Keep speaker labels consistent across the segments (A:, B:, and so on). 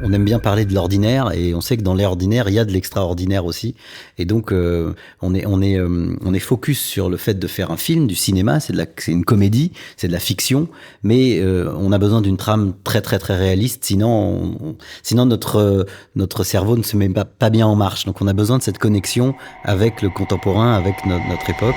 A: on aime bien parler de l'ordinaire et on sait que dans l'ordinaire, il y a de l'extraordinaire aussi. Et donc, on est focus sur le fait de faire un film, du cinéma, c'est une comédie, c'est de la fiction, mais on a besoin d'une trame très très très réaliste, sinon notre cerveau ne se met pas bien en marche. Donc on a besoin de cette connexion avec le contemporain, avec notre époque.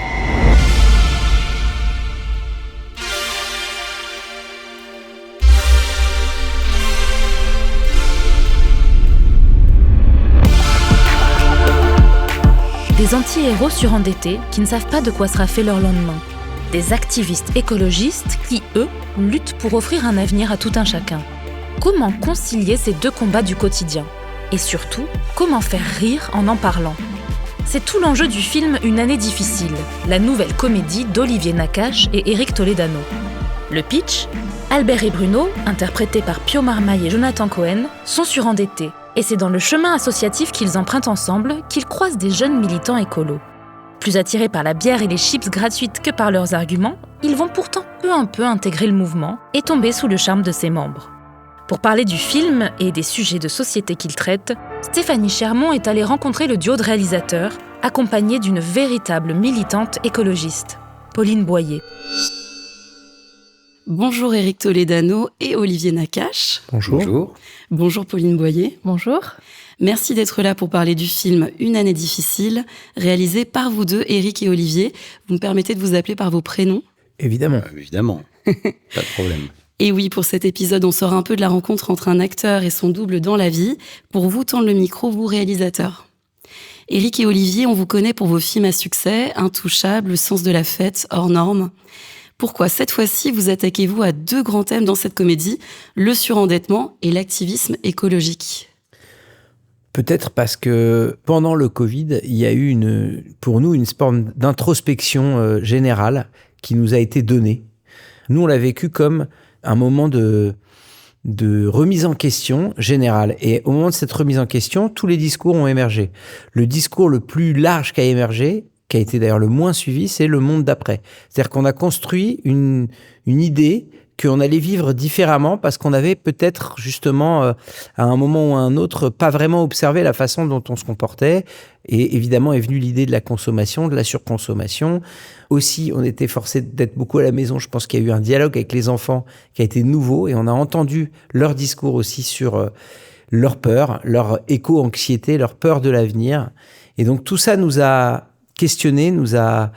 B: Des anti-héros surendettés qui ne savent pas de quoi sera fait leur lendemain. Des activistes écologistes qui, eux, luttent pour offrir un avenir à tout un chacun. Comment concilier ces deux combats du quotidien ? Et surtout, comment faire rire en parlant ? C'est tout l'enjeu du film Une année difficile, la nouvelle comédie d'Olivier Nakache et Éric Toledano. Le pitch ? Albert et Bruno, interprétés par Pio Marmaille et Jonathan Cohen, sont surendettés. Et c'est dans le chemin associatif qu'ils empruntent ensemble qu'ils croisent des jeunes militants écolos. Plus attirés par la bière et les chips gratuites que par leurs arguments, ils vont pourtant peu à peu intégrer le mouvement et tomber sous le charme de ses membres. Pour parler du film et des sujets de société qu'il traite, Stéphanie Chermont est allée rencontrer le duo de réalisateurs, accompagnée d'une véritable militante écologiste, Pauline Boyer.
C: Bonjour Éric Toledano et Olivier Nakache.
A: Bonjour.
C: Bonjour Pauline Boyer.
D: Bonjour.
C: Merci d'être là pour parler du film Une année difficile, réalisé par vous deux, Éric et Olivier. Vous me permettez de vous appeler par vos prénoms ?
A: Évidemment. Évidemment, pas de problème.
C: Et oui, pour cet épisode, on sort un peu de la rencontre entre un acteur et son double dans la vie. Pour vous tendre le micro, vous réalisateurs. Éric et Olivier, on vous connaît pour vos films à succès, Intouchables, Le sens de la fête, Hors normes. Pourquoi cette fois-ci vous attaquez-vous à deux grands thèmes dans cette comédie, le surendettement et l'activisme écologique ?
E: Peut-être parce que pendant le Covid, il y a eu pour nous une forme d'introspection générale qui nous a été donnée. Nous, on l'a vécu comme un moment de remise en question générale. Et au moment de cette remise en question, tous les discours ont émergé. Le discours le plus large qui a émergé, qui a été d'ailleurs le moins suivi, c'est le monde d'après. C'est-à-dire qu'on a construit une idée qu'on allait vivre différemment parce qu'on avait peut-être justement, à un moment ou à un autre, pas vraiment observé la façon dont on se comportait. Et évidemment est venue l'idée de la consommation, de la surconsommation. Aussi, on était forcé d'être beaucoup à la maison. Je pense qu'il y a eu un dialogue avec les enfants qui a été nouveau et on a entendu leur discours aussi sur leur peur, leur éco-anxiété, leur peur de l'avenir. Et donc tout ça nous a questionné, nous a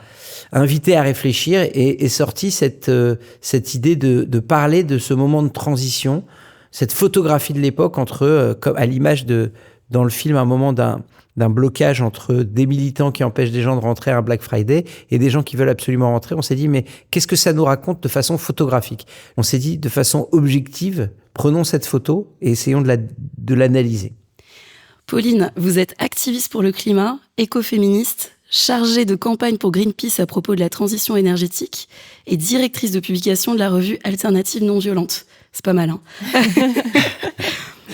E: invité à réfléchir et est sortie cette idée de parler de ce moment de transition, cette photographie de l'époque entre, comme à l'image dans le film, un moment d'un blocage entre des militants qui empêchent des gens de rentrer à un Black Friday et des gens qui veulent absolument rentrer. On s'est dit, mais qu'est-ce que ça nous raconte de façon photographique ? On s'est dit, de façon objective, prenons cette photo et essayons de l'analyser.
C: Pauline, vous êtes activiste pour le climat, écoféministe, chargée de campagne pour Greenpeace à propos de la transition énergétique et directrice de publication de la revue Alternative non violente. C'est pas mal, hein ?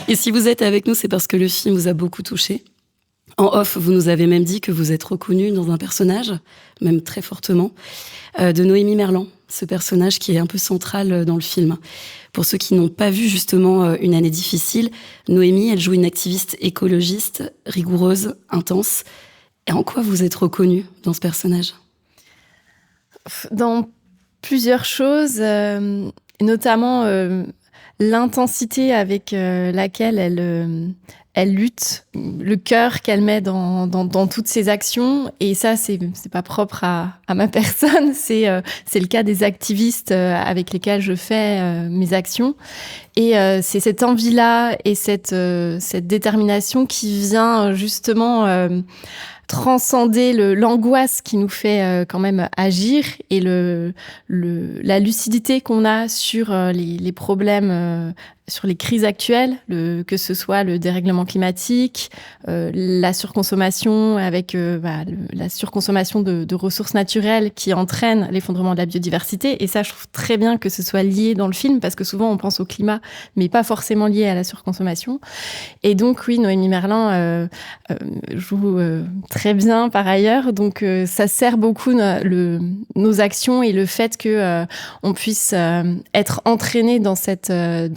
C: Et si vous êtes avec nous, c'est parce que le film vous a beaucoup touché. En off, vous nous avez même dit que vous êtes reconnue dans un personnage, même très fortement, de Noémie Merlan, ce personnage qui est un peu central dans le film. Pour ceux qui n'ont pas vu justement Une année difficile, Noémie, elle joue une activiste écologiste, rigoureuse, intense. Et en quoi vous êtes reconnue dans ce personnage ?
D: Dans plusieurs choses, notamment l'intensité avec laquelle elle lutte, le cœur qu'elle met dans toutes ses actions. Et ça, c'est pas propre à ma personne, c'est le cas des activistes avec lesquels je fais mes actions. Et c'est cette envie-là et cette détermination qui vient justement transcender l'angoisse qui nous fait quand même agir et la lucidité qu'on a sur les problèmes, sur les crises actuelles, que ce soit le dérèglement climatique, la surconsommation avec la surconsommation de ressources naturelles qui entraîne l'effondrement de la biodiversité. Et ça, je trouve très bien que ce soit lié dans le film parce que souvent on pense au climat, mais pas forcément lié à la surconsommation. Et donc oui, Noémie Merlan joue très bien par ailleurs. Donc ça sert beaucoup nos actions et le fait que on puisse être entraîné dans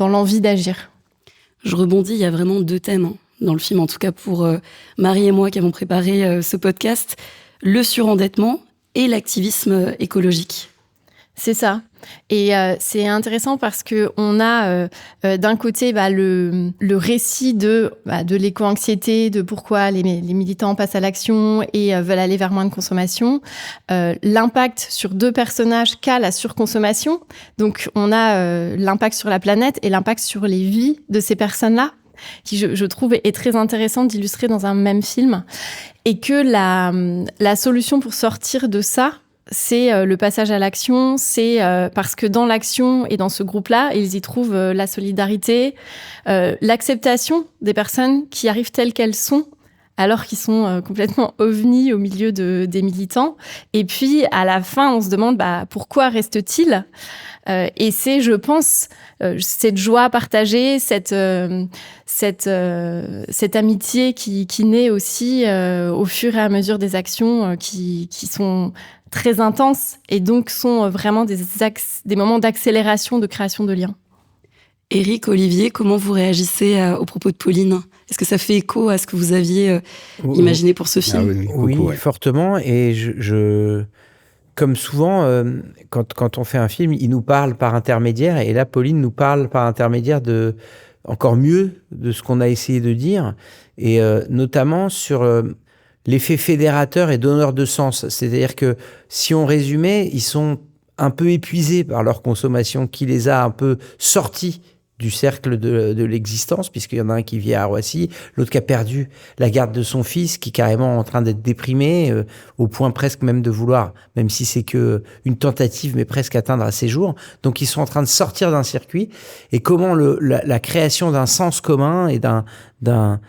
D: l'envie d'agir.
C: Je rebondis, il y a vraiment 2 thèmes dans le film, en tout cas pour Marie et moi qui avons préparé ce podcast, le surendettement et l'activisme écologique.
D: C'est ça. Et c'est intéressant parce que on a d'un côté le récit de l'éco-anxiété, de pourquoi les militants passent à l'action et veulent aller vers moins de consommation, l'impact sur 2 personnages qu'a la surconsommation. Donc on a l'impact sur la planète et l'impact sur les vies de ces personnes-là, qui je trouve est très intéressant d'illustrer dans un même film, et que la solution pour sortir de ça, c'est le passage à l'action, c'est parce que dans l'action et dans ce groupe-là, ils y trouvent la solidarité, l'acceptation des personnes qui arrivent telles qu'elles sont, alors qu'ils sont complètement ovnis au milieu des militants. Et puis, à la fin, on se demande pourquoi reste-t-il ? Et c'est, je pense, cette joie partagée, cette amitié qui naît aussi au fur et à mesure des actions qui sont très intenses et donc sont vraiment des moments d'accélération, de création de liens.
C: Éric, Olivier, comment vous réagissez aux propos de Pauline ? Est-ce que ça fait écho à ce que vous aviez imaginé pour ce film ?
E: Oui, fortement. Et je comme souvent, quand on fait un film, il nous parle par intermédiaire. Et là, Pauline nous parle par intermédiaire encore mieux de ce qu'on a essayé de dire. Et notamment sur l'effet fédérateur et donneur de sens. C'est-à-dire que si on résumait, ils sont un peu épuisés par leur consommation qui les a un peu sortis du cercle de l'existence, puisqu'il y en a un qui vit à Roissy, l'autre qui a perdu la garde de son fils, qui est carrément en train d'être déprimé, au point presque même de vouloir, même si c'est que une tentative, mais presque atteindre à ses jours. Donc ils sont en train de sortir d'un circuit, et comment la création d'un sens commun et d'un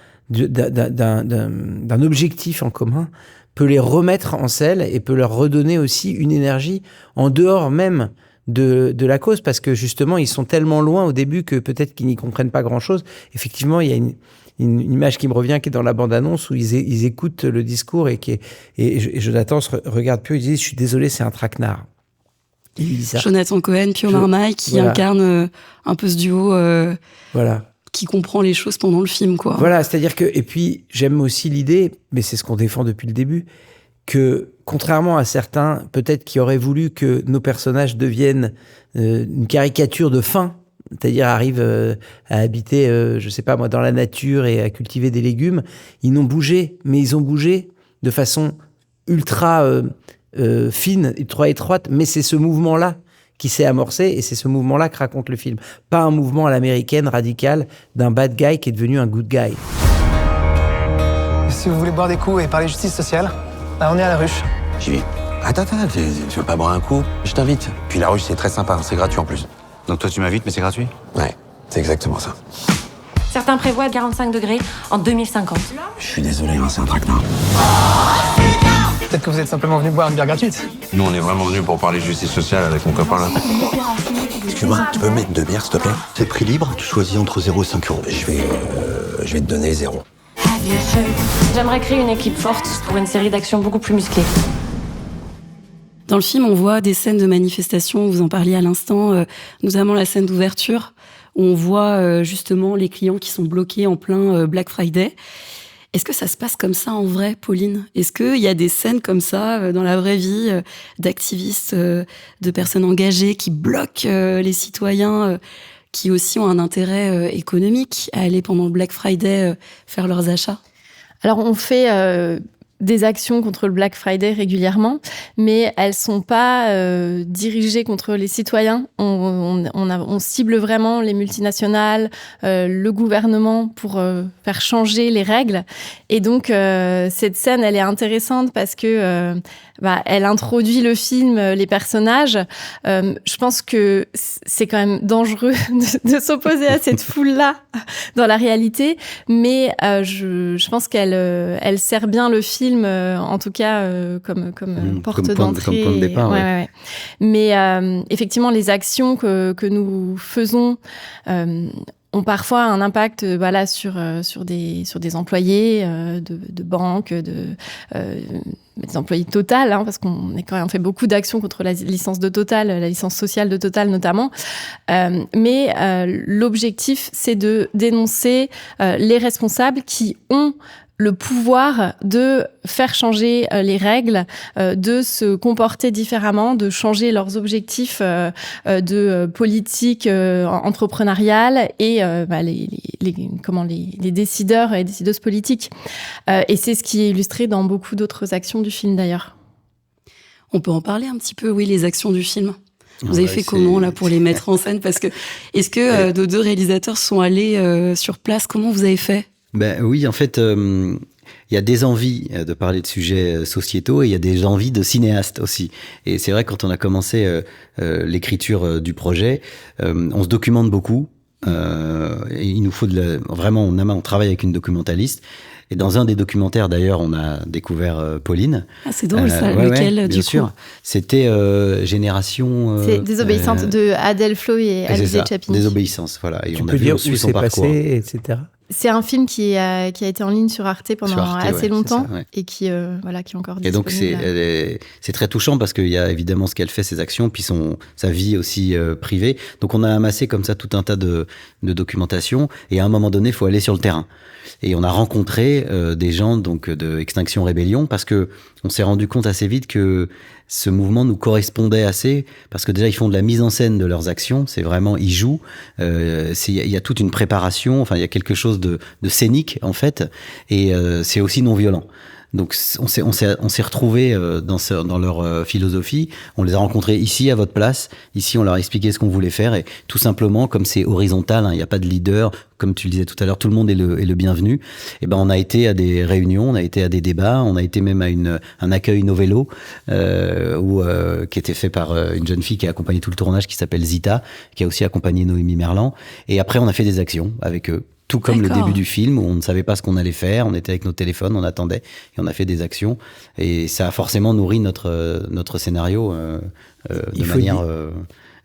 E: objectif en commun peut les remettre en selle et peut leur redonner aussi une énergie en dehors même de la cause, parce que justement ils sont tellement loin au début que peut-être qu'ils n'y comprennent pas grand-chose. Effectivement, il y a une image qui me revient, qui est dans la bande-annonce, où ils écoutent le discours et Jonathan se regarde plus, il dit « Je suis désolé, c'est un traquenard ». Il dit ça.
C: Jonathan Cohen, Pio Marmaille, qui incarne un peu ce duo qui comprend les choses pendant le film, quoi.
E: Voilà, c'est-à-dire que... Et puis, j'aime aussi l'idée, mais c'est ce qu'on défend depuis le début, que contrairement à certains, peut-être qui auraient voulu que nos personnages deviennent une caricature de faim, c'est-à-dire arrivent à habiter, je sais pas moi, dans la nature et à cultiver des légumes, ils n'ont bougé, mais ils ont bougé de façon ultra fine, ultra étroite, mais c'est ce mouvement-là qui s'est amorcé, et c'est ce mouvement-là que raconte le film. Pas un mouvement à l'américaine radical d'un bad guy qui est devenu un good guy.
F: Si vous voulez boire des coups et parler justice sociale, on est à la ruche.
G: J'y vais. Attends, tu veux pas boire un coup? Je t'invite. Puis la ruche, c'est très sympa, c'est gratuit en plus.
H: Donc toi, tu m'invites, mais c'est gratuit?
G: Ouais, c'est exactement ça.
I: Certains prévoient 45 degrés en 2050.
G: Je suis désolé, c'est un traquenard.
F: Peut-être que vous êtes simplement venu boire une bière gratuite.
H: Nous, on est vraiment venus pour parler justice sociale avec mon copain là.
G: Excuse-moi, tu peux mettre 2 bières, s'il te plaît?
J: C'est prix libre, tu choisis entre 0 et 5 euros.
G: Je vais te donner 0.
I: J'aimerais créer une équipe forte pour une série d'actions beaucoup plus musclées.
C: Dans le film, on voit des scènes de manifestation, vous en parliez à l'instant, notamment la scène d'ouverture, où on voit justement les clients qui sont bloqués en plein Black Friday. Est-ce que ça se passe comme ça en vrai, Pauline ? Est-ce qu'il y a des scènes comme ça dans la vraie vie d'activistes, de personnes engagées qui bloquent les citoyens qui aussi ont un intérêt économique à aller pendant le Black Friday faire leurs achats ?
D: Alors, on fait des actions contre le Black Friday régulièrement, mais elles sont pas dirigées contre les citoyens. On cible vraiment les multinationales, le gouvernement pour faire changer les règles. Et donc, cette scène, elle est intéressante parce que elle introduit le film, les personnages. Je pense que c'est quand même dangereux de s'opposer à cette foule-là dans la réalité, mais je pense qu'elle sert bien le film, en tout cas comme porte d'entrée.
A: Comme point de départ,
D: ouais. Mais effectivement, les actions que nous faisons ont parfois un impact sur des employés de banques, des employés de Total, parce qu'on a quand même fait beaucoup d'actions contre la licence de Total, la licence sociale de Total notamment. Mais l'objectif, c'est de dénoncer les responsables qui ont le pouvoir de faire changer les règles, de se comporter différemment, de changer leurs objectifs de politique entrepreneuriale et les décideurs et décideuses politiques. Et c'est ce qui est illustré dans beaucoup d'autres actions du film d'ailleurs.
C: On peut en parler un petit peu, oui, les actions du film. Vous avez fait comment là pour les mettre en scène ? Parce que est-ce que nos deux réalisateurs sont allés sur place ? Comment vous avez fait ?
A: Ben oui, en fait, il y a des envies de parler de sujets sociétaux et il y a des envies de cinéastes aussi. Et c'est vrai, quand on a commencé l'écriture du projet, on se documente beaucoup. Et il nous faut vraiment, on travaille avec une documentaliste. Et dans un des documentaires, d'ailleurs, on a découvert Pauline.
C: Ah, c'est drôle ça. Lequel, du coup ?
A: Bien sûr. C'était Génération...
D: c'est Désobéissante de Adèle Flo et Alizé Chapini.
A: Désobéissance, voilà. Et
E: tu
A: on
E: peux
A: a vu
E: dire
A: aussi
E: où
A: son
E: c'est
A: parcours.
E: passé, etc.
D: C'est un film qui a été en ligne sur Arte pendant assez longtemps
A: ça, ouais.
D: Et qui est encore disponible.
A: Et donc c'est très touchant parce qu'il y a évidemment ce qu'elle fait, ses actions, puis sa vie aussi privée. Donc on a amassé comme ça tout un tas de documentation et à un moment donné, il faut aller sur le terrain. Et on a rencontré des gens donc de Extinction Rébellion parce que on s'est rendu compte assez vite que ce mouvement nous correspondait assez parce que déjà ils font de la mise en scène de leurs actions, c'est vraiment ils jouent, il y a toute une préparation, enfin il y a quelque chose de scénique en fait, et c'est aussi non violent. Donc on s'est retrouvés dans leur philosophie. On les a rencontrés ici à votre place. Ici, on leur a expliqué ce qu'on voulait faire et tout simplement, comme c'est horizontal, il n'y a pas de leader. Comme tu le disais tout à l'heure, tout le monde est le bienvenu. Et ben on a été à des réunions, on a été à des débats, on a été même à un accueil Novello qui était fait par une jeune fille qui a accompagné tout le tournage, qui s'appelle Zita, qui a aussi accompagné Noémie Merlan. Et après, on a fait des actions avec eux. Tout comme le début du film, où on ne savait pas ce qu'on allait faire, on était avec nos téléphones, on attendait, et on a fait des actions. Et ça a forcément nourri notre scénario de manière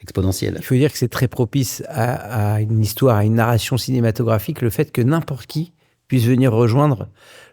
A: exponentielle.
E: Il faut dire que c'est très propice à une histoire, à une narration cinématographique, le fait que n'importe qui puisse venir rejoindre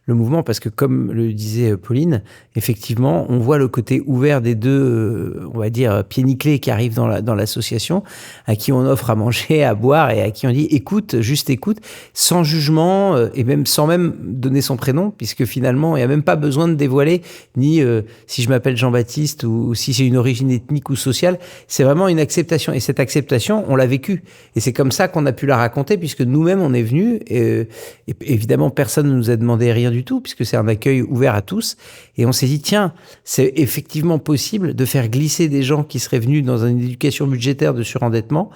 E: le mouvement, parce que comme le disait Pauline, effectivement, on voit le côté ouvert des deux, on va dire, pieds nickelés qui arrivent dans l'association, à qui on offre à manger, à boire, et à qui on dit écoute, juste écoute, sans jugement, et même sans même donner son prénom, puisque finalement, il n'y a même pas besoin de dévoiler, ni si je m'appelle Jean-Baptiste, ou si j'ai une origine ethnique ou sociale, c'est vraiment une acceptation. Et cette acceptation, on l'a vécue. Et c'est comme ça qu'on a pu la raconter, puisque nous-mêmes, on est venus, et évidemment, personne ne nous a demandé rien du tout, puisque c'est un accueil ouvert à tous. Et on s'est dit, tiens, c'est effectivement possible de faire glisser des gens qui seraient venus dans une éducation budgétaire de surendettement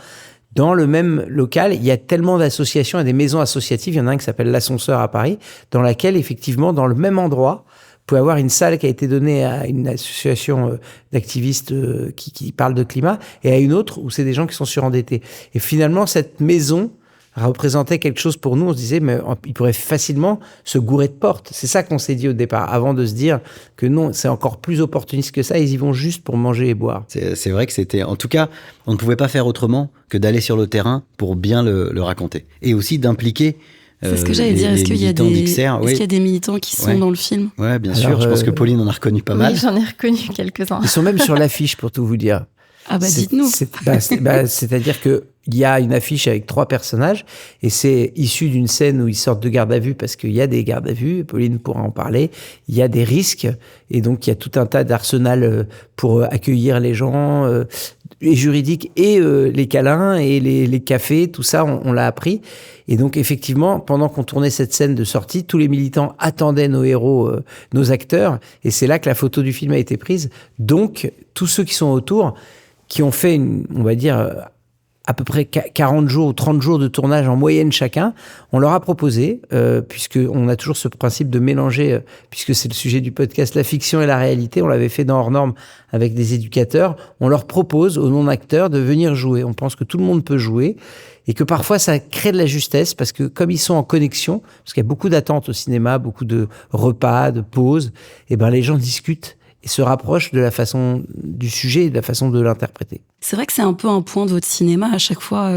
E: dans le même local. Il y a tellement d'associations et des maisons associatives. Il y en a un qui s'appelle l'Ascenseur à Paris, dans laquelle, effectivement, dans le même endroit, vous pouvez avoir une salle qui a été donnée à une association d'activistes qui parle de climat, et à une autre où c'est des gens qui sont surendettés. Et finalement, cette maison représentait quelque chose pour nous. On se disait, mais il pourrait facilement se gourer de portes. C'est ça qu'on s'est dit au départ, avant de se dire que non, c'est encore plus opportuniste que ça, ils y vont juste pour manger et boire.
A: C'est vrai que c'était... En tout cas, on ne pouvait pas faire autrement que d'aller sur le terrain pour bien le raconter. Et aussi d'impliquer...
C: C'est ce que j'allais dire. Est-ce qu'il y a des militants qui sont dans le film ?
A: Ouais, bien sûr. Je pense que Pauline en a reconnu pas mal.
D: Oui, j'en ai reconnu quelques-uns.
E: Ils sont même sur l'affiche, pour tout vous dire.
C: Ah bah dites-nous.
E: C'est-à-dire que il y a une affiche avec 3 personnages et c'est issu d'une scène où ils sortent de garde à vue parce qu'il y a des gardes à vue, Pauline pourra en parler, il y a des risques et donc il y a tout un tas d'arsenal pour accueillir les gens et juridiques et les câlins et les cafés, tout ça on l'a appris. Et donc effectivement, pendant qu'on tournait cette scène de sortie, tous les militants attendaient nos héros, nos acteurs, et c'est là que la photo du film a été prise. Donc tous ceux qui sont autour, qui ont fait, on va dire, à peu près 40 jours ou 30 jours de tournage en moyenne chacun, on leur a proposé, puisqu'on a toujours ce principe de mélanger, puisque c'est le sujet du podcast, la fiction et la réalité, on l'avait fait dans Hors Normes avec des éducateurs, on leur propose aux non-acteurs de venir jouer. On pense que tout le monde peut jouer et que parfois ça crée de la justesse parce que comme ils sont en connexion, parce qu'il y a beaucoup d'attentes au cinéma, beaucoup de repas, de pauses, et ben les gens discutent et se rapprochent de la façon du sujet et de la façon de l'interpréter.
C: C'est vrai que c'est un peu un point de votre cinéma à chaque fois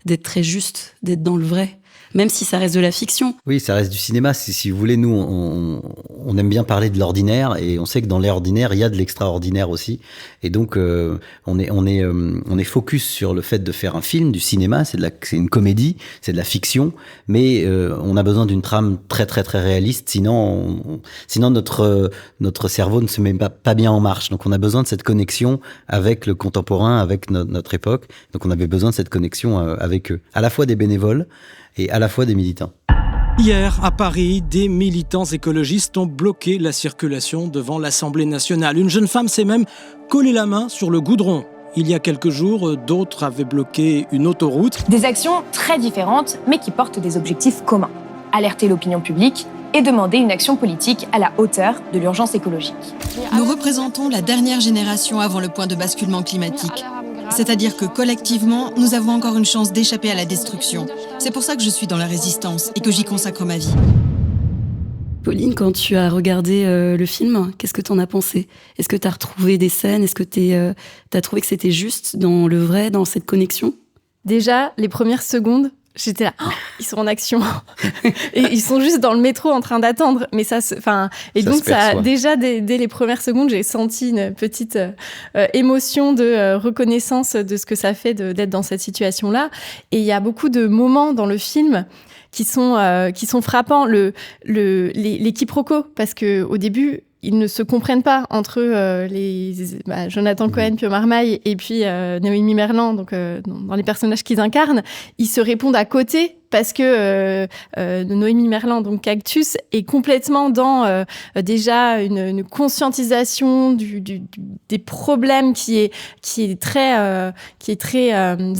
C: d'être très juste, d'être dans le vrai. Même si ça reste de la fiction.
A: Oui, ça reste du cinéma. Si vous voulez, nous, on aime bien parler de l'ordinaire et on sait que dans l'ordinaire, il y a de l'extraordinaire aussi. Et donc, on est focus sur le fait de faire un film, du cinéma. C'est une comédie, c'est de la fiction, mais on a besoin d'une trame très, très, très réaliste. Sinon notre cerveau ne se met pas bien en marche. Donc, on a besoin de cette connexion avec le contemporain, avec notre époque. Donc, on avait besoin de cette connexion avec eux. À la fois des bénévoles et à la fois des militants.
K: Hier, à Paris, des militants écologistes ont bloqué la circulation devant l'Assemblée nationale. Une jeune femme s'est même collé la main sur le goudron. Il y a quelques jours, d'autres avaient bloqué une autoroute.
L: Des actions très différentes, mais qui portent des objectifs communs. Alerter l'opinion publique et demander une action politique à la hauteur de l'urgence écologique.
M: Nous représentons la dernière génération avant le point de basculement climatique. C'est-à-dire que collectivement, nous avons encore une chance d'échapper à la destruction. C'est pour ça que je suis dans la résistance et que j'y consacre ma vie.
C: Pauline, quand tu as regardé le film, qu'est-ce que tu en as pensé ? Est-ce que tu as retrouvé des scènes ? Est-ce que tu as trouvé que c'était juste dans le vrai, dans cette connexion ?
D: Déjà, les premières secondes, j'étais là, ils sont en action. Et ils sont juste dans le métro en train d'attendre. Mais déjà, dès les premières secondes, j'ai senti une petite émotion de reconnaissance de ce que ça fait d'être dans cette situation-là. Et il y a beaucoup de moments dans le film qui sont frappants. Les quiproquos, parce que au début, ils ne se comprennent pas entre Jonathan Cohen, Pio Marmaille et puis Noémie Merlan, donc dans les personnages qu'ils incarnent, ils se répondent à côté parce que Noémie Merlan, donc Cactus, est complètement dans déjà une conscientisation des problèmes qui est très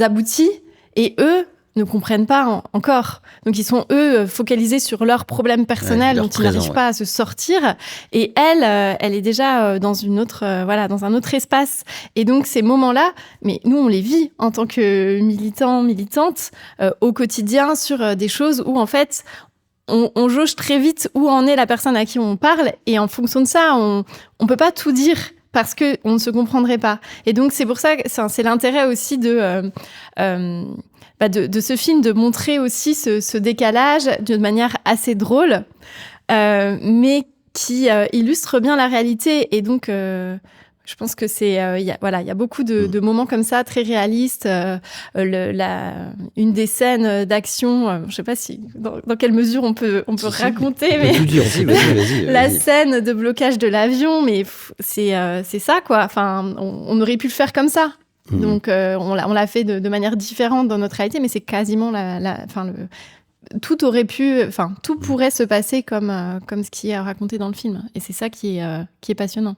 D: abouti, et eux ne comprennent pas encore. Donc, ils sont, eux, focalisés sur leurs problèmes personnels dont ils n'arrivent pas à se sortir. Et elle est déjà dans dans un autre espace. Et donc, ces moments-là, mais nous, on les vit en tant que militants, militantes, au quotidien, sur des choses où, en fait, on jauge très vite où en est la personne à qui on parle. Et en fonction de ça, on peut pas tout dire parce qu'on ne se comprendrait pas. Et donc, c'est pour ça que c'est l'intérêt aussi de ce film, de montrer aussi ce décalage d'une manière assez drôle, mais qui illustre bien la réalité. Et donc, je pense que il y a beaucoup de moments comme ça, très réalistes. Une des scènes d'action, je sais pas si dans quelle mesure on peut raconter, mais
A: vas-y.
D: La scène de blocage de l'avion, mais c'est ça, quoi. Enfin, on aurait pu le faire comme ça. Donc, on l'a fait de manière différente dans notre réalité, mais c'est quasiment tout pourrait se passer comme ce qui est raconté dans le film. Et c'est ça qui est passionnant.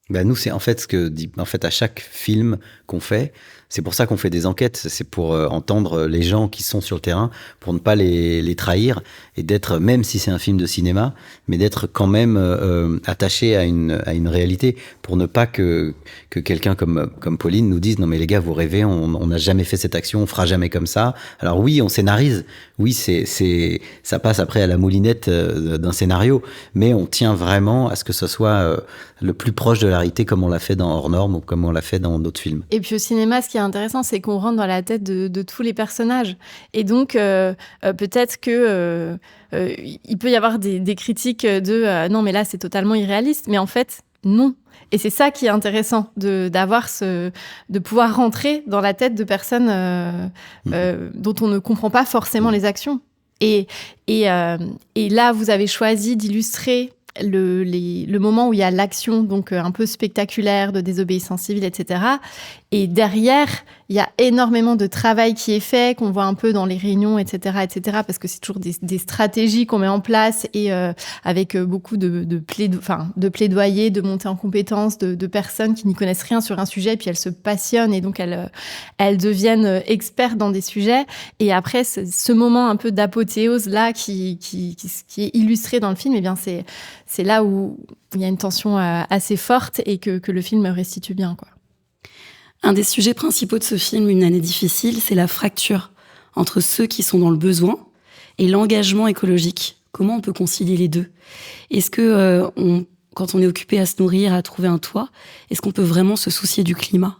A: Nous, c'est en fait ce que dit, à chaque film qu'on fait, c'est pour ça qu'on fait des enquêtes, c'est pour entendre les gens qui sont sur le terrain, pour ne pas les trahir, et d'être, même si c'est un film de cinéma, mais d'être quand même attaché à une réalité, pour ne pas que quelqu'un comme Pauline nous dise « Non mais les gars, vous rêvez, on n'a jamais fait cette action, on fera jamais comme ça ». Alors oui, on scénarise, oui, ça passe après à la moulinette d'un scénario, mais on tient vraiment à ce que ce soit le plus proche de la réalité, comme on l'a fait dans Hors Normes ou comme on l'a fait dans d'autres films.
D: Et puis au cinéma, ce qui est intéressant, c'est qu'on rentre dans la tête de tous les personnages. Et donc, peut-être que il peut y avoir des critiques non, mais là, c'est totalement irréaliste. Mais en fait, non. Et c'est ça qui est intéressant, de pouvoir rentrer dans la tête de personnes dont on ne comprend pas forcément les actions. Et là, vous avez choisi d'illustrer le moment où il y a l'action, donc un peu spectaculaire, de désobéissance civile, etc. Et derrière, il y a énormément de travail qui est fait, qu'on voit un peu dans les réunions, etc., parce que c'est toujours des stratégies qu'on met en place, et avec beaucoup de plaidoyer, de montée en compétences, de personnes qui n'y connaissent rien sur un sujet, puis elles se passionnent, et donc elles deviennent expertes dans des sujets. Et après, ce moment un peu d'apothéose là qui est illustré dans le film, eh bien c'est là où il y a une tension assez forte, et que le film restitue bien, quoi.
C: Un des sujets principaux de ce film, Une année difficile, c'est la fracture entre ceux qui sont dans le besoin et l'engagement écologique. Comment on peut concilier les deux ? Est-ce que, quand on est occupé à se nourrir, à trouver un toit, est-ce qu'on peut vraiment se soucier du climat ?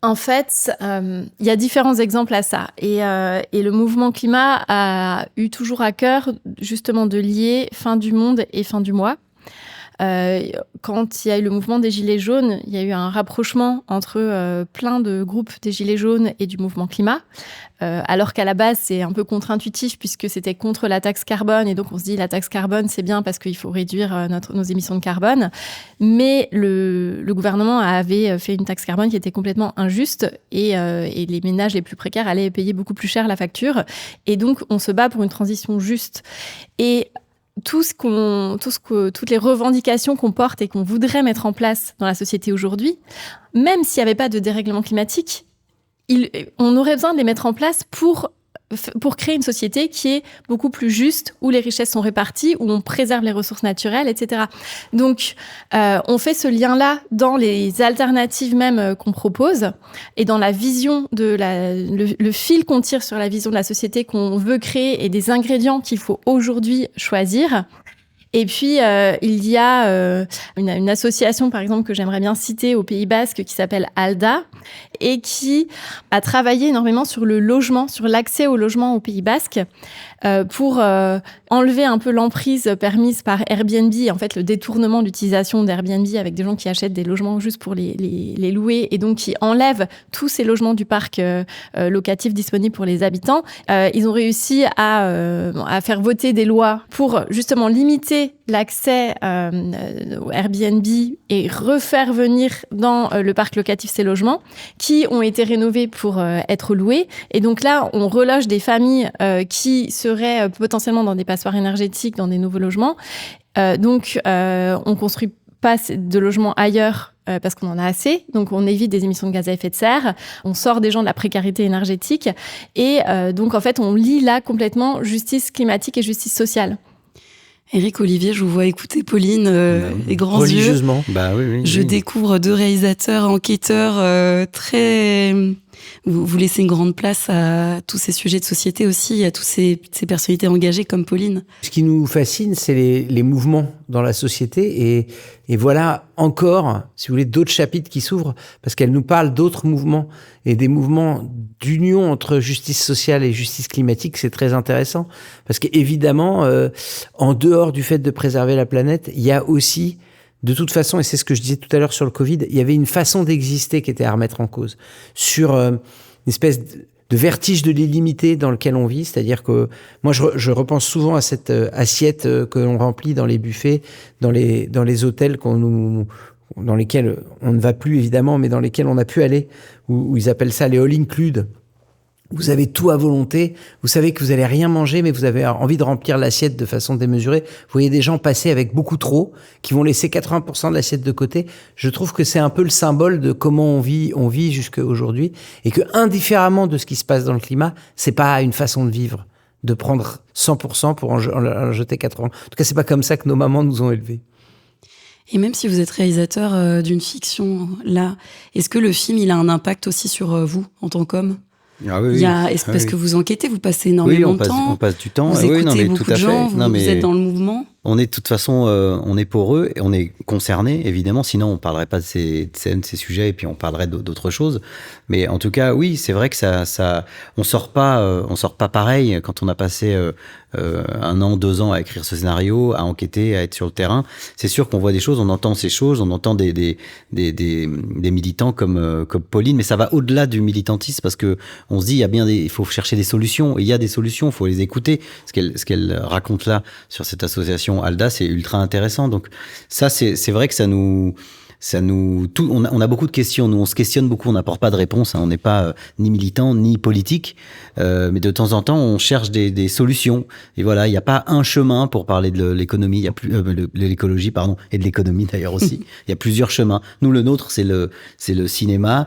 D: En fait, il y a différents exemples à ça. Et le mouvement climat a eu toujours à cœur, justement, de lier fin du monde et fin du mois. Quand il y a eu le mouvement des Gilets jaunes, il y a eu un rapprochement entre plein de groupes des Gilets jaunes et du mouvement climat, alors qu'à la base, c'est un peu contre-intuitif puisque c'était contre la taxe carbone. Et donc, on se dit, la taxe carbone, c'est bien parce qu'il faut réduire nos émissions de carbone. Mais le gouvernement avait fait une taxe carbone qui était complètement injuste et les ménages les plus précaires allaient payer beaucoup plus cher la facture. Et donc, on se bat pour une transition juste. Et toutes les revendications qu'on porte et qu'on voudrait mettre en place dans la société aujourd'hui, même s'il n'y avait pas de dérèglement climatique, on aurait besoin de les mettre en place pour créer une société qui est beaucoup plus juste, où les richesses sont réparties, où on préserve les ressources naturelles, etc. Donc, on fait ce lien-là dans les alternatives même qu'on propose et dans la vision le fil qu'on tire sur la vision de la société qu'on veut créer et des ingrédients qu'il faut aujourd'hui choisir. Et puis, il y a une association, par exemple, que j'aimerais bien citer au Pays Basque qui s'appelle ALDA et qui a travaillé énormément sur le logement, sur l'accès au logement au Pays Basque pour enlever un peu l'emprise permise par Airbnb, en fait, le détournement d'utilisation d'Airbnb avec des gens qui achètent des logements juste pour les louer et donc qui enlèvent tous ces logements du parc locatif disponible pour les habitants. Ils ont réussi à faire voter des lois pour justement limiter l'accès au Airbnb et refaire venir dans le parc locatif ces logements qui ont été rénovés pour être loués. Et donc là, on reloge des familles qui seraient potentiellement dans des passoires énergétiques, dans des nouveaux logements. Donc, on construit pas de logements ailleurs parce qu'on en a assez. Donc, on évite des émissions de gaz à effet de serre. On sort des gens de la précarité énergétique. Et donc, en fait, on lie là complètement justice climatique et justice sociale.
C: Éric, Olivier, je vous vois écouter Pauline et grands yeux.
E: Religieusement.
C: Je découvre 2 réalisateurs, enquêteurs très... Vous laissez une grande place à tous ces sujets de société aussi, à toutes ces personnalités engagées comme Pauline.
E: Ce qui nous fascine, c'est les mouvements dans la société. Et voilà encore, si vous voulez, d'autres chapitres qui s'ouvrent, parce qu'elle nous parle d'autres mouvements et des mouvements d'union entre justice sociale et justice climatique. C'est très intéressant, parce qu'évidemment, en dehors du fait de préserver la planète, il y a aussi... De toute façon, et c'est ce que je disais tout à l'heure sur le Covid, il y avait une façon d'exister qui était à remettre en cause. Sur une espèce de vertige de l'illimité dans lequel on vit. C'est-à-dire que moi, je repense souvent à cette assiette que l'on remplit dans les buffets, dans les hôtels dans lesquels on ne va plus, évidemment, mais dans lesquels on a pu aller, où ils appellent ça les all include. Vous avez tout à volonté, vous savez que vous allez rien manger, mais vous avez envie de remplir l'assiette de façon démesurée. Vous voyez des gens passer avec beaucoup trop, qui vont laisser 80% de l'assiette de côté. Je trouve que c'est un peu le symbole de comment on vit jusqu'à aujourd'hui, et que indifféremment de ce qui se passe dans le climat, c'est pas une façon de vivre, de prendre 100% pour en jeter 80%. En tout cas, c'est pas comme ça que nos mamans nous ont élevés.
C: Et même si vous êtes réalisateur d'une fiction, là, est-ce que le film, il a un impact aussi sur vous, en tant qu'homme ?
A: Ah oui,
C: parce que vous enquêtez, vous passez énormément de temps.
A: On passe du temps.
C: Vous écoutez beaucoup de gens, vous êtes dans le mouvement.
A: On est de toute façon, on est pour eux et on est concerné, évidemment. Sinon, on parlerait pas de ces sujets et puis on parlerait d'autres choses. Mais en tout cas, oui, c'est vrai que on sort pas pareil quand on a passé 1 an, 2 ans à écrire ce scénario, à enquêter, à être sur le terrain. C'est sûr qu'on voit des choses, on entend ces choses, on entend des militants comme Pauline, mais ça va au-delà du militantisme parce que on se dit il faut chercher des solutions. Et il y a des solutions, il faut les écouter. Ce qu'elle raconte là sur cette association ALDA, c'est ultra intéressant. Donc ça, c'est vrai que on a beaucoup de questions. Nous, on se questionne beaucoup. On n'apporte pas de réponse. On n'est pas ni militant ni politique, mais de temps en temps, on cherche des solutions. Et voilà, il n'y a pas un chemin pour parler de l'économie. Il y a plus l'écologie, pardon, et de l'économie d'ailleurs aussi. Il y a plusieurs chemins. Nous, le nôtre, c'est le cinéma.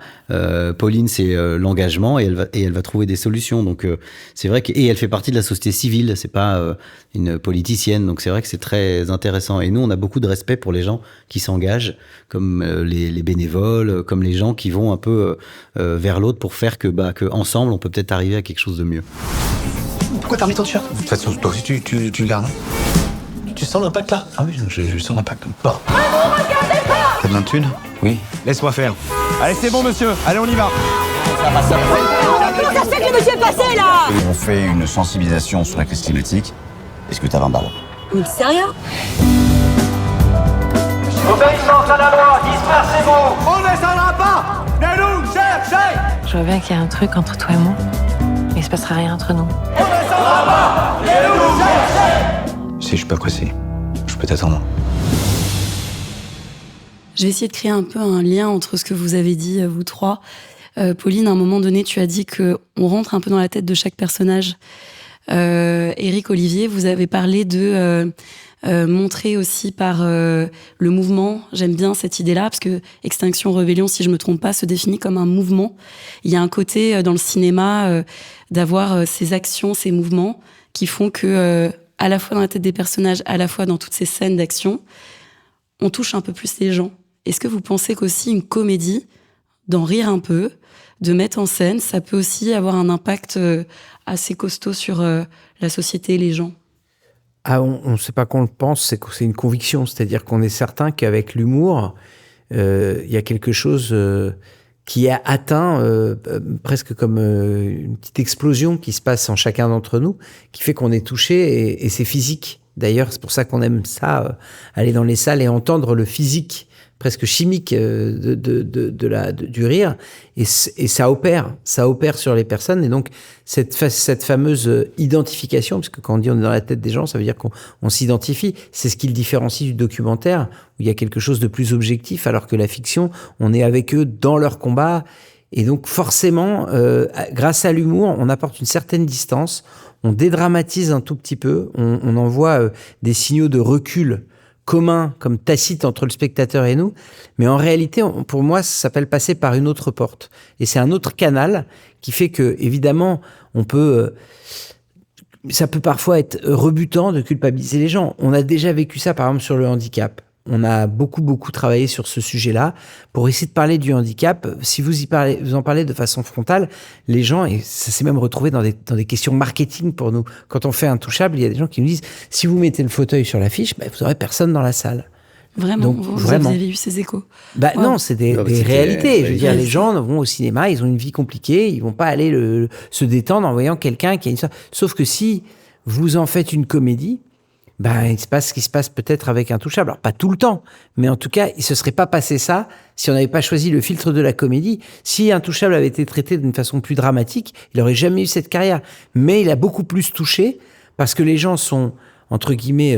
A: Pauline, c'est l'engagement, et elle va trouver des solutions. Donc c'est vrai et elle fait partie de la société civile. C'est pas une politicienne. Donc c'est vrai que c'est très intéressant. Et nous, on a beaucoup de respect pour les gens qui s'engagent, comme les bénévoles, comme les gens qui vont un peu vers l'autre pour faire que ensemble on peut peut-être arriver à quelque chose de mieux.
F: Pourquoi t'as remis ton t-shirt ?
G: De toute façon, toi aussi, tu le gardes.
F: Tu sens l'impact là ?
G: Ah oui, je sens l'impact.
F: Bon.
G: T'as besoin de thunes ? Oui.
F: Laisse-moi faire.
N: Allez, c'est bon, monsieur. Allez, on y va.
O: Comment ça se fait que le monsieur est passé, là?
J: On fait une sensibilisation sur la crise climatique. Est-ce que t'as 20 balles?
O: Mais sérieux?
P: Obéissance à la loi, dispersez-vous. On ne descendra pas. Venez-nous chercher.
I: Je vois bien qu'il y a un truc entre toi et moi. Mais il se passera rien entre nous.
P: On ne descendra pas. Venez-nous chercher.
J: Si je suis pas pressé, je peux t'attendre.
C: Je vais essayer de créer un peu un lien entre ce que vous avez dit, vous trois. Pauline, à un moment donné, tu as dit qu'on rentre un peu dans la tête de chaque personnage. Éric, Olivier, vous avez parlé de montrer aussi par le mouvement. J'aime bien cette idée-là, parce que Extinction Rebellion, si je me trompe pas, se définit comme un mouvement. Il y a un côté dans le cinéma d'avoir ces actions, ces mouvements qui font que, à la fois dans la tête des personnages, à la fois dans toutes ces scènes d'action, on touche un peu plus les gens. Est-ce que vous pensez qu'aussi une comédie, d'en rire un peu, de mettre en scène, ça peut aussi avoir un impact assez costaud sur la société et les gens?
E: On ne sait pas qu'on le pense, c'est que c'est une conviction. C'est-à-dire qu'on est certain qu'avec l'humour, il y a quelque chose qui a atteint presque comme une petite explosion qui se passe en chacun d'entre nous, qui fait qu'on est touché et c'est physique. D'ailleurs, c'est pour ça qu'on aime ça, aller dans les salles et entendre le physique presque chimique du rire, et ça opère sur les personnes. Et donc cette fameuse identification, parce que quand on dit on est dans la tête des gens, ça veut dire qu'on s'identifie. C'est ce qui le différencie du documentaire, où il y a quelque chose de plus objectif, alors que la fiction, on est avec eux dans leur combat. Et donc forcément, grâce à l'humour, on apporte une certaine distance, on dédramatise un tout petit peu, on envoie des signaux de recul commun, comme tacite entre le spectateur et nous, mais en réalité, pour moi, ça s'appelle passer par une autre porte. Et c'est un autre canal qui fait que, évidemment, ça peut parfois être rebutant de culpabiliser les gens. On a déjà vécu ça, par exemple, sur le handicap. On a beaucoup travaillé sur ce sujet-là pour essayer de parler du handicap. Si vous en parlez de façon frontale, les gens, et ça s'est même retrouvé dans des questions marketing pour nous. Quand on fait Intouchable, il y a des gens qui nous disent, si vous mettez le fauteuil sur l'affiche, vous aurez personne dans la salle.
C: Vraiment,
E: donc,
C: vous avez eu ces échos?
E: Non, c'est des réalités. Je veux dire, les gens vont au cinéma, ils ont une vie compliquée, ils vont pas aller se détendre en voyant quelqu'un qui a une... Sauf que si vous en faites une comédie, il se passe ce qui se passe peut-être avec Intouchable. Alors, pas tout le temps, mais en tout cas, il se serait pas passé ça si on n'avait pas choisi le filtre de la comédie. Si Intouchable avait été traité d'une façon plus dramatique, il n'aurait jamais eu cette carrière. Mais il a beaucoup plus touché parce que les gens sont, entre guillemets,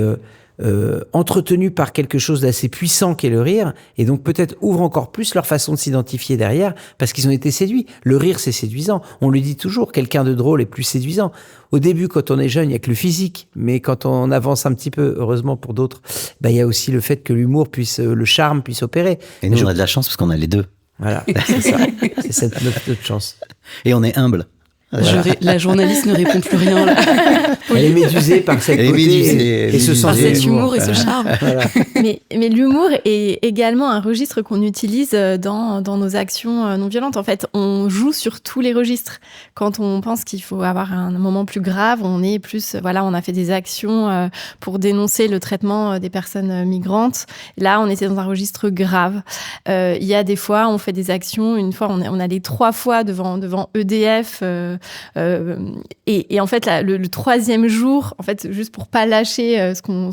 E: entretenus par quelque chose d'assez puissant qu'est le rire, et donc peut-être ouvrent encore plus leur façon de s'identifier derrière, parce qu'ils ont été séduits. Le rire, c'est séduisant. On le dit toujours, quelqu'un de drôle est plus séduisant. Au début, quand on est jeune, il n'y a que le physique, mais quand on avance un petit peu, heureusement pour d'autres, il y a aussi le fait que l'humour le charme puisse opérer.
A: Et nous, on a de la chance parce qu'on a les deux.
E: Voilà, c'est ça. C'est notre chance.
A: Et on est humble.
C: La journaliste ne répond plus rien, là.
E: Elle est médusée par cette côté et ce sens
C: cet humour et ce charme.
D: Voilà. Mais l'humour est également un registre qu'on utilise dans nos actions non violentes. En fait, on joue sur tous les registres. Quand on pense qu'il faut avoir un moment plus grave, on est plus... on a fait des actions pour dénoncer le traitement des personnes migrantes. Là, on était dans un registre grave. Il y a des fois, on fait des actions. Une fois, on allait 3 fois devant EDF... et en fait, le troisième jour, en fait, juste pour pas lâcher on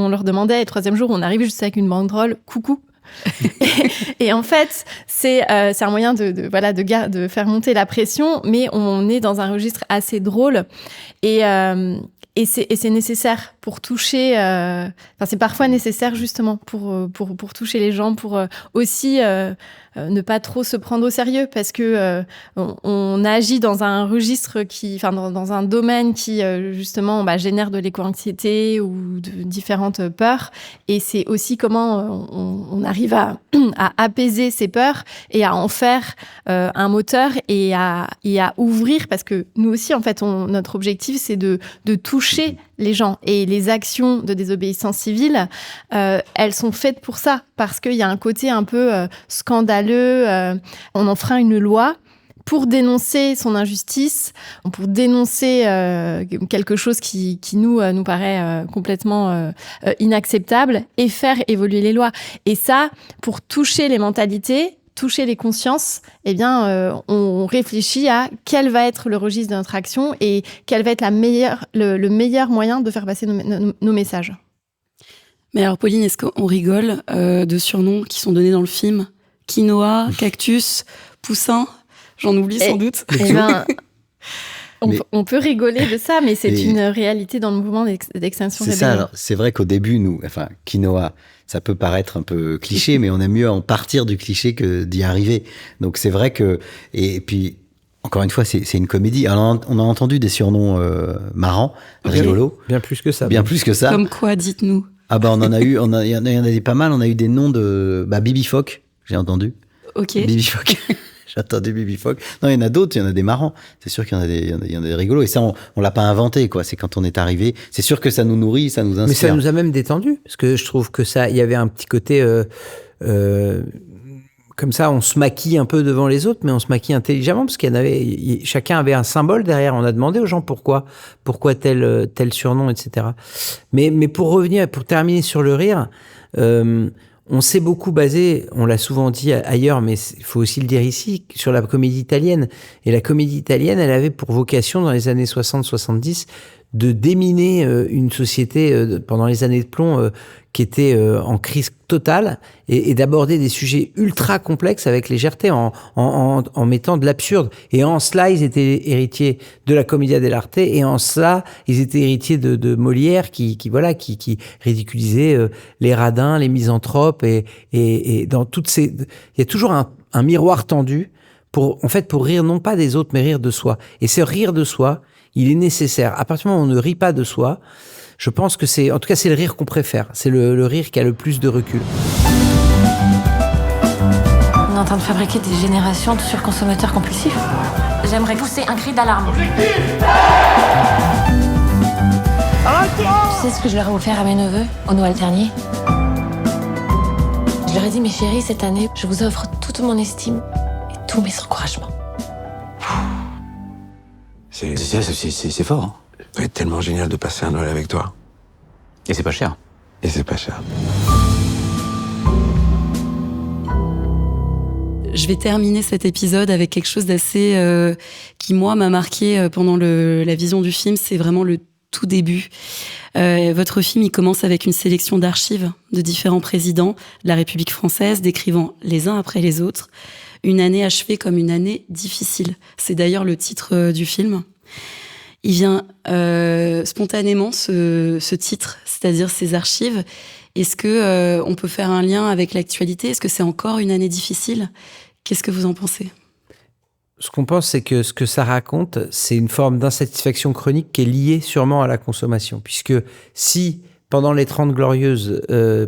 D: leur demandait, le troisième jour, on arrive juste avec une banderole, coucou. et en fait, c'est un moyen de faire monter la pression, mais on est dans un registre assez drôle et c'est nécessaire pour toucher. C'est parfois nécessaire justement pour toucher les gens, pour aussi ne pas trop se prendre au sérieux, parce que on agit dans un registre dans un domaine qui justement génère de l'éco-anxiété ou de différentes peurs. Et c'est aussi comment on arrive à apaiser ces peurs et à en faire un moteur et à ouvrir, parce que nous aussi en fait notre objectif c'est de toucher les gens, et les actions de désobéissance civile elles sont faites pour ça, parce qu'il y a un côté un peu scandaleux, on enfreint une loi pour dénoncer son injustice, pour dénoncer quelque chose qui nous paraît complètement inacceptable et faire évoluer les lois. Et ça, pour toucher les mentalités, toucher les consciences, on réfléchit à quel va être le registre de notre action et quel va être le meilleur moyen de faire passer nos messages.
C: Mais alors, Pauline, est-ce qu'on rigole de surnoms qui sont donnés dans le film ? Quinoa, cactus, poussin ? J'en oublie sans doute.
D: On peut rigoler de ça, mais c'est une réalité dans le mouvement d'extinction rébellion.
A: C'est ça, alors, c'est vrai qu'au début, quinoa, ça peut paraître un peu cliché, mais on aime mieux en partir du cliché que d'y arriver. Donc c'est vrai que... Et puis, encore une fois, c'est une comédie. Alors, on a entendu des surnoms marrants, rigolos.
E: Bien plus que ça.
A: Bien plus que ça.
C: Comme quoi, dites-nous.
A: Ah bah on en a eu, il y en a des pas mal. On a eu des noms de Bibi Phoque, j'ai entendu.
C: Ok.
A: Bibi Phoque. J'ai entendu Bibi Phoque. Non, il y en a d'autres, il y en a des marrants. C'est sûr qu'il y en a des rigolos. Et ça, on l'a pas inventé, quoi. C'est quand on est arrivé. C'est sûr que ça nous nourrit, ça nous inspire.
E: Mais ça nous a même détendu, parce que je trouve que il y avait un petit côté comme ça, on se maquille un peu devant les autres, mais on se maquille intelligemment, parce chacun avait un symbole derrière. On a demandé aux gens pourquoi tel surnom, etc. Mais pour terminer sur le rire, on s'est beaucoup basé, on l'a souvent dit ailleurs, mais il faut aussi le dire ici, sur la comédie italienne. Et la comédie italienne, elle avait pour vocation, dans les années 60-70, de déminer une société pendant les années de plomb qui était en crise totale et d'aborder des sujets ultra complexes avec légèreté en mettant de l'absurde. Et en cela, ils étaient héritiers de la Commedia dell'arte et en cela, ils étaient héritiers de Molière qui ridiculisait les radins, les misanthropes et dans toutes ces... Il y a toujours un miroir tendu pour rire non pas des autres mais rire de soi. Et ce rire de soi, il est nécessaire. À partir du moment où on ne rit pas de soi, je pense que c'est le rire qu'on préfère. C'est le rire qui a le plus de recul.
I: On est en train de fabriquer des générations de surconsommateurs compulsifs. J'aimerais pousser un cri d'alarme. Tu sais ce que je leur ai offert à mes neveux au Noël dernier ? Je leur ai dit, mes chéris, cette année, je vous offre toute mon estime et tous mes encouragements.
G: C'est fort. Hein.
H: Ça va être tellement génial de passer un Noël avec toi.
J: Et c'est pas cher.
H: Et c'est pas cher.
C: Je vais terminer cet épisode avec quelque chose d'assez qui, moi, m'a marqué pendant la vision du film. C'est vraiment le tout début. Votre film, il commence avec une sélection d'archives de différents présidents de la République française, décrivant les uns après les autres une année achevée comme une année difficile. C'est d'ailleurs le titre du film. Il vient spontanément, ce titre, c'est-à-dire ces archives. Est-ce que on peut faire un lien avec l'actualité ? Est-ce que c'est encore une année difficile ? Qu'est-ce que vous en pensez ?
E: Ce qu'on pense, c'est que ce que ça raconte, c'est une forme d'insatisfaction chronique qui est liée sûrement à la consommation. Puisque si, pendant les 30 Glorieuses,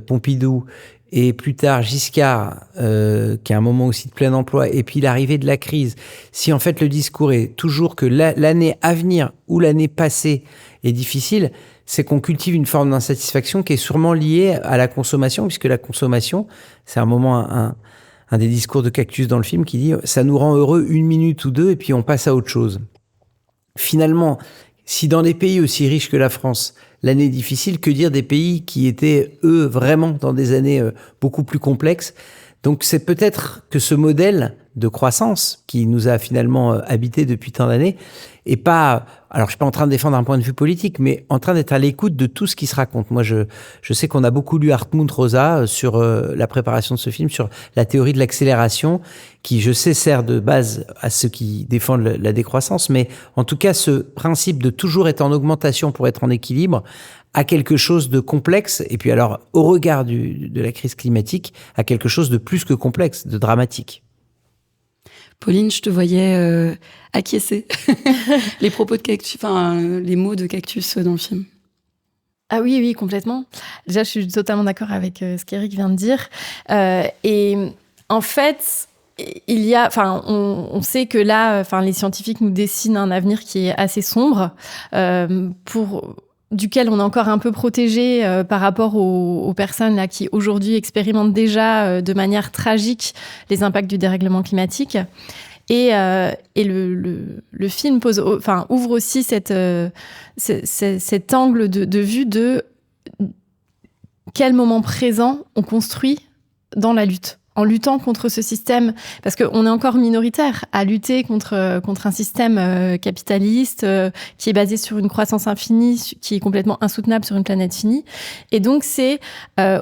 E: Pompidou et plus tard Giscard, qui est un moment aussi de plein emploi, et puis l'arrivée de la crise, si en fait le discours est toujours que l'année à venir ou l'année passée est difficile, c'est qu'on cultive une forme d'insatisfaction qui est sûrement liée à la consommation, puisque la consommation, c'est un moment, un des discours de Cactus dans le film qui dit « ça nous rend heureux 1 minute ou 2 et puis on passe à autre chose ». Finalement, si dans des pays aussi riches que la France, l'année est difficile, que dire des pays qui étaient, eux, vraiment dans des années beaucoup plus complexes ? Donc c'est peut-être que ce modèle de croissance qui nous a finalement habité depuis tant d'années est pas... Alors je suis pas en train de défendre un point de vue politique, mais en train d'être à l'écoute de tout ce qui se raconte. Moi, je sais qu'on a beaucoup lu Hartmut Rosa sur la préparation de ce film, sur la théorie de l'accélération, qui, je sais, sert de base à ceux qui défendent la décroissance, mais en tout cas, ce principe de toujours être en augmentation pour être en équilibre à quelque chose de complexe, et puis alors, au regard de la crise climatique, à quelque chose de plus que complexe, de dramatique.
C: Pauline, je te voyais acquiescer. Les propos de Cactus, les mots de Cactus dans le film.
D: Ah oui, complètement. Déjà, je suis totalement d'accord avec ce qu'Éric vient de dire. Et en fait, on sait que là, les scientifiques nous dessinent un avenir qui est assez sombre, duquel on est encore un peu protégé par rapport aux personnes là qui aujourd'hui expérimentent déjà de manière tragique les impacts du dérèglement climatique. Et le film ouvre aussi cet angle de vue de quel moment présent on construit dans la lutte, en luttant contre ce système, parce qu'on est encore minoritaire à lutter contre un système capitaliste qui est basé sur une croissance infinie, qui est complètement insoutenable sur une planète finie. Et donc c'est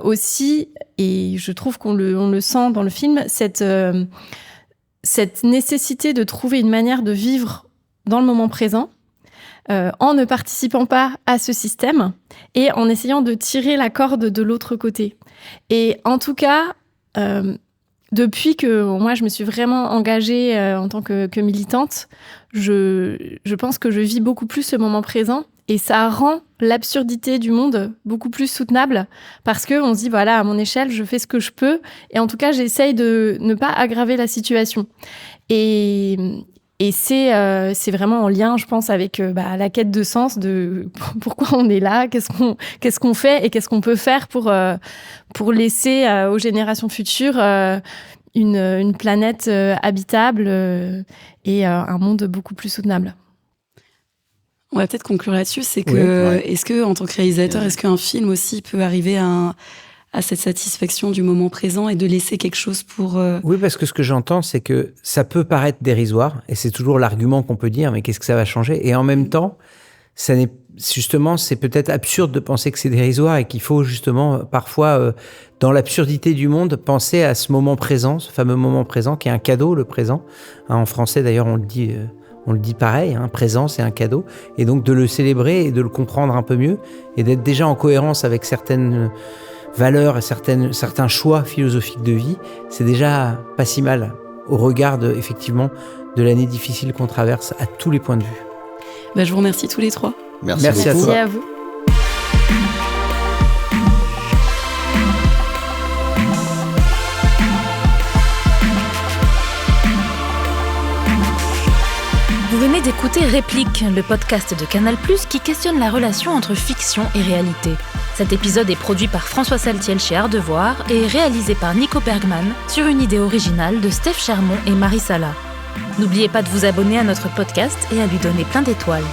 D: aussi, et je trouve qu'on le sent dans le film, cette nécessité de trouver une manière de vivre dans le moment présent, en ne participant pas à ce système et en essayant de tirer la corde de l'autre côté. Et en tout cas, depuis que moi je me suis vraiment engagée en tant que militante, je pense que je vis beaucoup plus ce moment présent et ça rend l'absurdité du monde beaucoup plus soutenable parce qu'on se dit, voilà, à mon échelle, je fais ce que je peux et en tout cas, j'essaye de ne pas aggraver la situation. Et c'est vraiment en lien, je pense, avec la quête de sens de pourquoi on est là, qu'est-ce qu'on fait et qu'est-ce qu'on peut faire pour laisser aux générations futures une planète habitable et un monde beaucoup plus soutenable.
C: On va peut-être conclure là-dessus. C'est que, est-ce que, en tant que réalisateur, est-ce qu'un film aussi peut arriver à cette satisfaction du moment présent et de laisser quelque chose pour...
E: Oui, parce que ce que j'entends, c'est que ça peut paraître dérisoire, et c'est toujours l'argument qu'on peut dire, mais qu'est-ce que ça va changer ? Et en même temps, justement, c'est peut-être absurde de penser que c'est dérisoire et qu'il faut justement, parfois, dans l'absurdité du monde, penser à ce moment présent, ce fameux moment présent, qui est un cadeau, le présent. En français, d'ailleurs, on le dit pareil, présent, c'est un cadeau. Et donc, de le célébrer et de le comprendre un peu mieux, et d'être déjà en cohérence avec certaines valeurs et certains choix philosophiques de vie, c'est déjà pas si mal au regard effectivement de l'année difficile qu'on traverse à tous les points de vue.
C: Je vous remercie tous les trois.
A: Merci
E: à toi.
D: Merci à vous.
B: Vous venez d'écouter Réplique, le podcast de Canal+, qui questionne la relation entre fiction et réalité. Cet épisode est produit par François Saltiel chez Art Devoir et réalisé par Nico Bergman sur une idée originale de Steph Chermont et Marie Sala. N'oubliez pas de vous abonner à notre podcast et à lui donner plein d'étoiles.